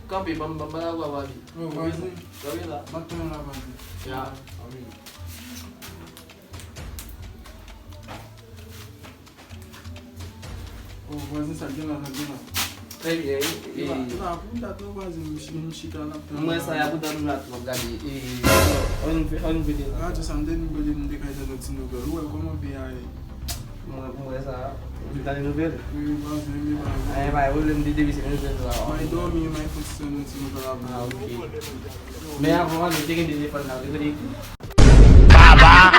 Kampi pambalago abadi. Gawila. Matuna abadi. Ya. Oh, wazi sagina. Iba punda tu wazi mshika na. Mwesa ya buda nula tugadi. On video. Acha sandeni ngoli ndikaita notsinuka. Ruwa koma biai. Mwesa ndani novela. Wazi mimi ba. Ai vai ule mdidi bisi nzela. My domi my footstep notsinuka. Ah, okay. Me hapo wani tiki ndidi fanya ngiri. Baba